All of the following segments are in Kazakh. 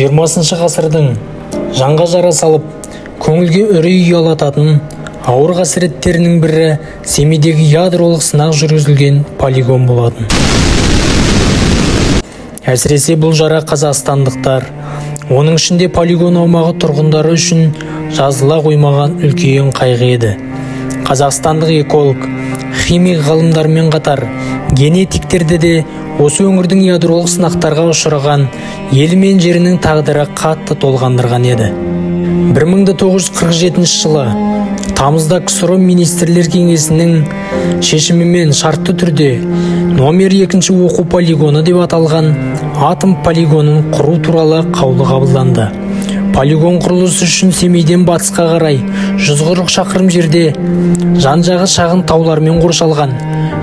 20 ғасырдың жанға жара салып, көңілге үрей ұялататын ауыр қасіреттерінің бірі Семейдегі ядролық сынақ жүргізілген полигон болатын. Әсіресе бұл жара қазақстандықтар, оның ішінде полигон аумағы тұрғындары үшін жазыла қоймаған үлкен қайғы еді. Қазақстандық эколог, химик ғалымдармен қатар генетиктерді де осы өңірдің ядролық сынақтарға ұшыраған елі мен жерінің тағдыры қатты толғандырған еді. 1947 жылы тамызда КСРО Министрлер Кеңесінің шешімімен шартты түрде номер 2 оқу полигоны деп аталған атом полигонын құру туралы қаулы қабылданды. Полигон құрылысы үшін Семейден батысқа қарай 140 шақырым жерде жан-жағы шағын таулармен қоршалған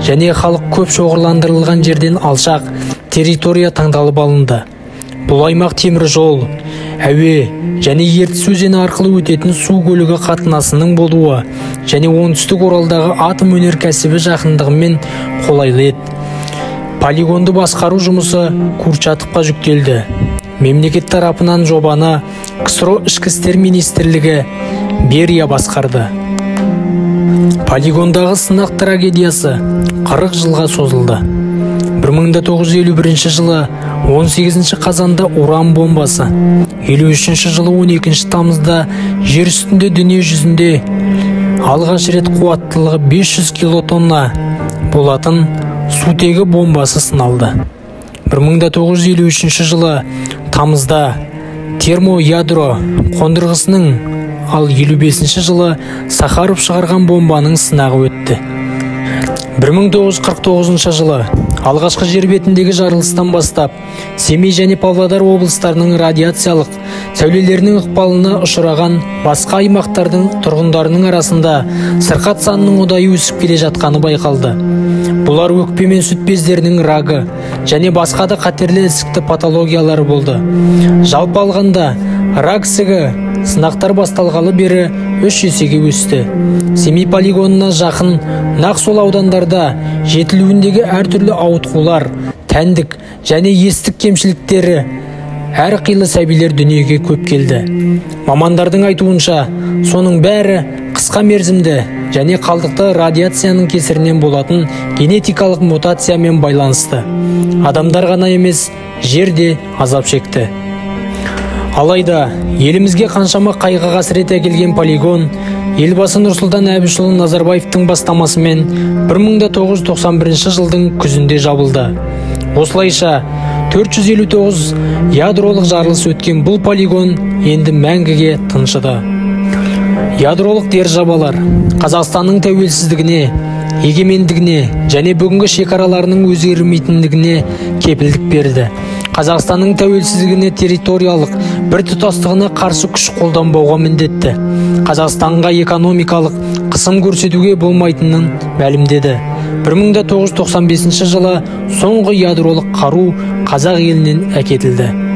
және халық көп шоғырландырылған жерден алшақ территория таңдалып алынды. Бұл аймақ темір жол, әуе және Ертіс өзені арқылы өтетін су көлігі қатынасының болуы және оңтүстік Оралдағы атом өнеркәсібі жақындығымен қолайлы еді. Полигонды басқару жұмысы Курчатовқа жүктелді. Мемлекет тарапынан жобаны КСРО Ішкі істер министрлігі Берия басқарды. Полигондағы сынақ трагедиясы 40 жылға созылды. 1951 жылы 18 қазанда уран бомбасы, 53 жылы 12 тамызда жер үстінде дүние жүзінде алғаш рет қуаттылығы 500 килотонна болатын сутегі бомбасы сыналды. 1953 жылы тамызда термоядро қондырғысының, ал 55 жылы Сахаров шығарған бомбаның сынағы өтті. 1949 жылы алғашқы жер бетіндегі жарылыстан бастап Семей және Павлодар облыстарының радиациялық сәулелерінің ықпалына ұшыраған басқа аймақтардың тұрғындарының арасында сырқат санының ұдайы өсіп келе жатқаны байқалды. Бұлар өкпе мен сүт бездерінің рагы және басқа да қатерлі ісікті патологиялары болды. Жалпы алғанда рак ісігі сынақтар басталғалы бері 3 есеге өсті. Семей полигонына жақын нақ сол аудандарда жетілуіндегі әртүрлі ауытқулар, тәндік және естік кемшіліктері әрқилы сәбилер дүниеге көп келді. Мамандардың айтуынша, соның бәрі қысқа мерзімді және қалдықты радиацияның кесірінен болатын генетикалық мутациямен байланысты. Адамдар ғана емес, жер де азап шекті. Алайда, елімізге қаншама қайғы қасірет әкелген полигон елбасы Нұрсұлтан Әбішұлы Назарбаевтың бастамасымен 1991 жылдың күзінде жабылды. Осылайша 459 ядролық жарылыс өткен бұл полигон енді мәңгіге тыншыды. Ядролық державалар Қазақстанның тәуелсіздігіне, егемендігіне және бүгінгі шекараларының өзгермейтіндігіне кепілдік берді. Қазақстанның тәуелсіздігіне, территориялық біртұтастығына қарсы күш қолданбауға міндетті. Қазақстанға экономикалық қысым көрсетуге болмайтынын мәлімдеді. 1995 жылы соңғы ядролық қару қазақ елінен әкетілді.